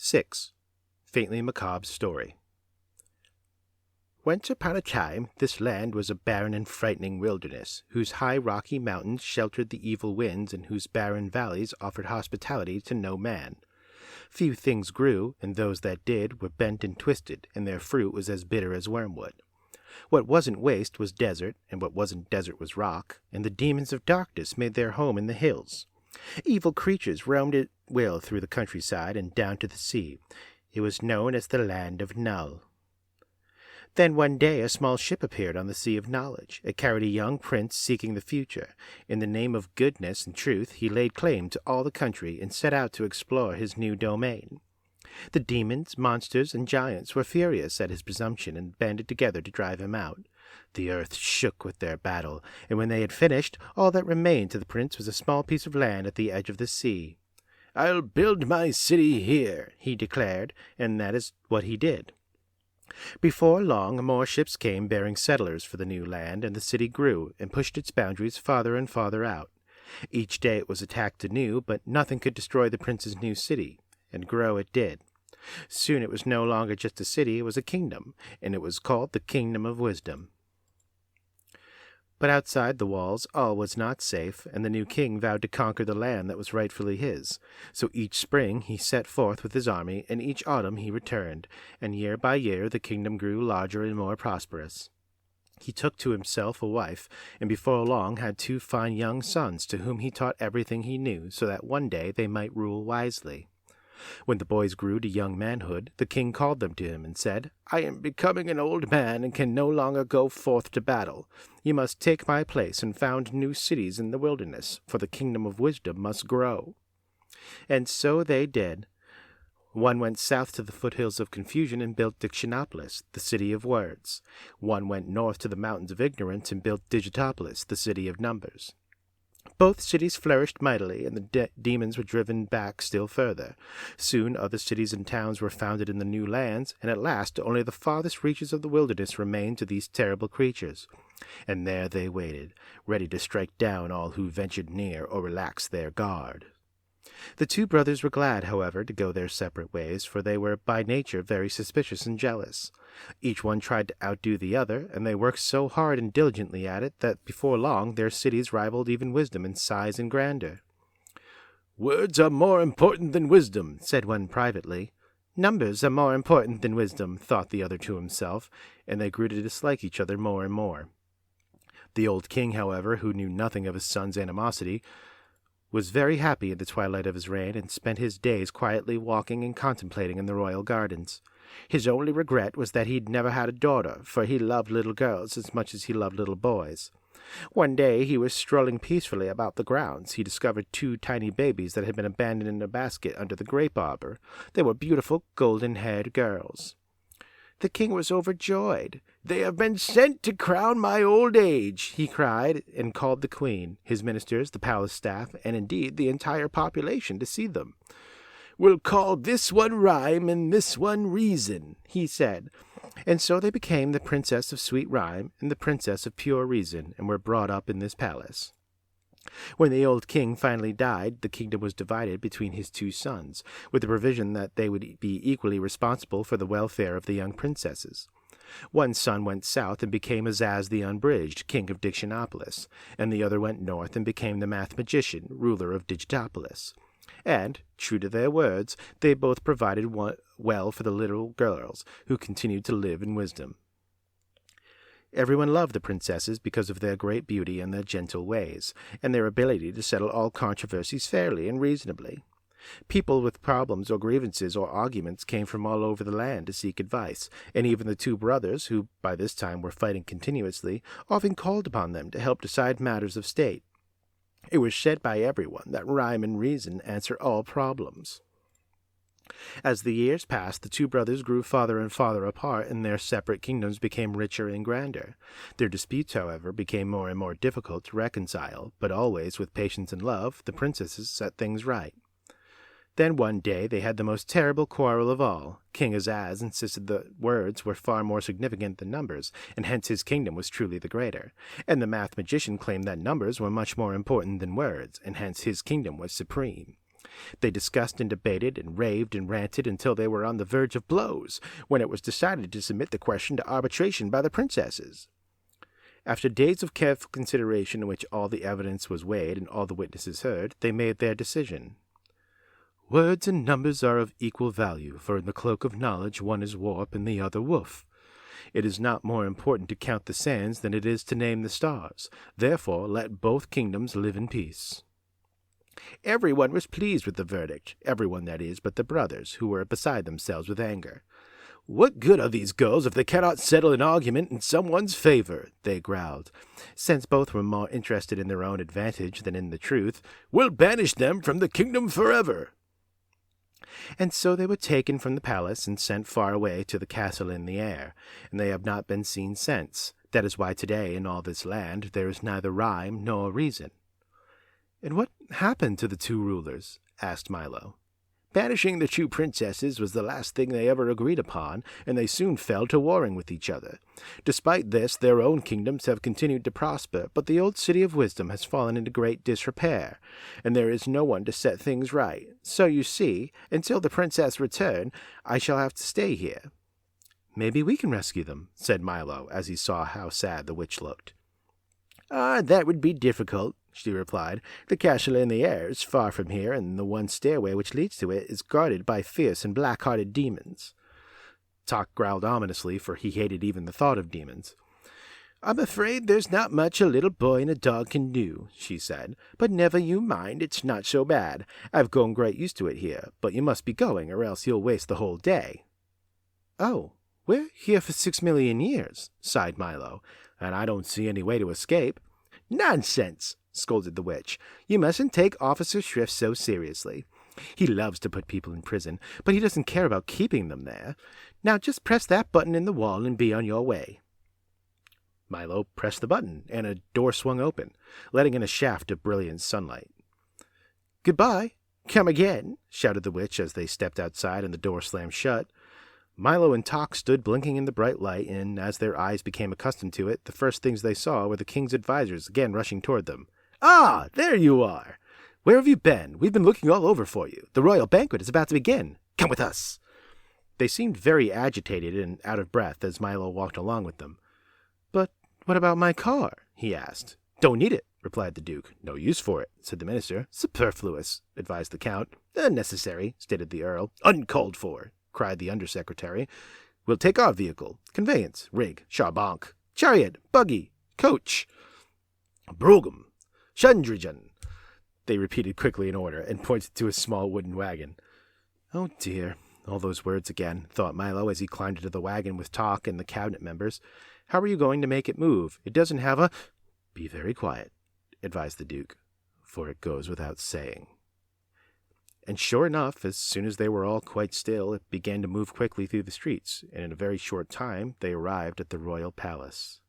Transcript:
6. Faintly Macabre Story. Once upon a time, this land was a barren and frightening wilderness, whose high rocky mountains sheltered the evil winds and whose barren valleys offered hospitality to no man. Few things grew, and those that did were bent and twisted, and their fruit was as bitter as wormwood. What wasn't waste was desert, and what wasn't desert was rock, and the demons of darkness made their home in the hills. Evil creatures roamed at will through the countryside and down to the sea. It was known as the Land of Null. Then one day a small ship appeared on the Sea of Knowledge. It carried a young prince seeking the future. In the name of goodness and truth he laid claim to all the country and set out to explore his new domain. The demons, monsters, and giants were furious at his presumption and banded together to drive him out. The earth shook with their battle, and when they had finished, all that remained to the prince was a small piece of land at the edge of the sea. "I'll build my city here," he declared, and that is what he did. Before long, more ships came bearing settlers for the new land, and the city grew and pushed its boundaries farther and farther out. Each day it was attacked anew, but nothing could destroy the prince's new city, and grow it did. Soon it was no longer just a city, it was a kingdom, and it was called the Kingdom of Wisdom. But outside the walls all was not safe, and the new king vowed to conquer the land that was rightfully his. So each spring he set forth with his army, and each autumn he returned, and year by year the kingdom grew larger and more prosperous. He took to himself a wife, and before long had 2 fine young sons to whom he taught everything he knew, so that one day they might rule wisely. When the boys grew to young manhood, the king called them to him and said, "I am becoming an old man and can no longer go forth to battle. You must take my place and found new cities in the wilderness, for the kingdom of wisdom must grow." And so they did. One went south to the foothills of confusion and built Dictionopolis, the city of words. One went north to the mountains of ignorance and built Digitopolis, the city of numbers. Both cities flourished mightily, and the demons were driven back still further. Soon other cities and towns were founded in the new lands, and at last only the farthest reaches of the wilderness remained to these terrible creatures. And there they waited, ready to strike down all who ventured near or relaxed their guard. The 2 brothers were glad, however, to go their separate ways, for they were by nature very suspicious and jealous. Each one tried to outdo the other, and they worked so hard and diligently at it that before long their cities rivaled even wisdom in size and grandeur. "Words are more important than wisdom," said one privately. "Numbers are more important than wisdom," thought the other to himself, and they grew to dislike each other more and more. The old king, however, who knew nothing of his son's animosity, was very happy in the twilight of his reign, and spent his days quietly walking and contemplating in the royal gardens. His only regret was that he'd never had a daughter, for he loved little girls as much as he loved little boys. One day he was strolling peacefully about the grounds. He discovered 2 tiny babies that had been abandoned in a basket under the grape arbor. They were beautiful, golden-haired girls. The king was overjoyed. "They have been sent to crown my old age," he cried, and called the queen, his ministers, the palace staff, and indeed the entire population to see them. "We'll call this one Rhyme and this one Reason," he said. And so they became the Princess of Sweet Rhyme and the Princess of Pure Reason, and were brought up in this palace. When the old king finally died, the kingdom was divided between his 2 sons, with the provision that they would be equally responsible for the welfare of the young princesses. One son went south and became Azaz the Unbridged, king of Dictionopolis, and the other went north and became the math magician, ruler of Digitopolis. And, true to their words, they both provided well for the little girls, who continued to live in wisdom. Everyone loved the princesses because of their great beauty and their gentle ways, and their ability to settle all controversies fairly and reasonably. People with problems or grievances or arguments came from all over the land to seek advice, and even the 2 brothers, who by this time were fighting continuously, often called upon them to help decide matters of state. It was said by everyone that rhyme and reason answer all problems. As the years passed, the 2 brothers grew farther and farther apart, and their separate kingdoms became richer and grander. Their disputes, however, became more and more difficult to reconcile, but always, with patience and love, the princesses set things right. Then one day they had the most terrible quarrel of all. King Azaz insisted that words were far more significant than numbers, and hence his kingdom was truly the greater. And the math magician claimed that numbers were much more important than words, and hence his kingdom was supreme. They discussed and debated and raved and ranted until they were on the verge of blows, when it was decided to submit the question to arbitration by the princesses. After days of careful consideration in which all the evidence was weighed and all the witnesses heard, they made their decision. Words and numbers are of equal value, for in the cloak of knowledge one is warp and the other woof. It is not more important to count the sands than it is to name the stars. Therefore let both kingdoms live in peace. Everyone was pleased with the verdict, everyone, that is, but the brothers, who were beside themselves with anger. What good are these girls if they cannot settle an argument in someone's favor? They growled. Since both were more interested in their own advantage than in the truth, we'll banish them from the kingdom forever. And so they were taken from the palace and sent far away to the castle in the air, and they have not been seen since. That is why today in all this land there is neither rhyme nor reason. And what happened to the two rulers? Asked Milo. Banishing the two princesses was the last thing they ever agreed upon, and they soon fell to warring with each other. Despite this, their own kingdoms have continued to prosper, but the old city of wisdom has fallen into great disrepair, and there is no one to set things right. So you see, until the princess return, I shall have to stay here. Maybe we can rescue them, said Milo, as he saw how sad the witch looked. That would be difficult, she replied. The castle in the air is far from here, and the one stairway which leads to it is guarded by fierce and black-hearted demons. Tok growled ominously, for he hated even the thought of demons. I'm afraid there's not much a little boy and a dog can do, she said. But never you mind, it's not so bad. I've grown great used to it here, but you must be going, or else you'll waste the whole day. Oh, we're here for 6 million years, sighed Milo, and I don't see any way to escape. Nonsense, scolded the witch. You mustn't take Officer Shrift so seriously. He loves to put people in prison, but he doesn't care about keeping them there. Now just press that button in the wall and be on your way. Milo pressed the button, and a door swung open, letting in a shaft of brilliant sunlight. Goodbye. Come again, shouted the witch as they stepped outside and the door slammed shut. Milo and Tok stood blinking in the bright light, and as their eyes became accustomed to it, the first things they saw were the king's advisors again rushing toward them. Ah, there you are! Where have you been? We've been looking all over for you. The royal banquet is about to begin. Come with us. They seemed very agitated and out of breath as Milo walked along with them. But what about my car? He asked. Don't need it, replied the Duke. No use for it, said the minister. Superfluous, advised the Count. Unnecessary, stated the Earl. Uncalled for, cried the undersecretary. We'll take our vehicle. Conveyance, rig, charbonk, chariot, buggy, coach, brougham, Chandrijan. They repeated quickly in order, and pointed to a small wooden wagon. Oh dear, all those words again, thought Milo as he climbed into the wagon with Tok and the cabinet members. How are you going to make it move? It doesn't have a... Be very quiet, advised the Duke, for it goes without saying. And sure enough, as soon as they were all quite still, it began to move quickly through the streets, and in a very short time they arrived at the royal palace.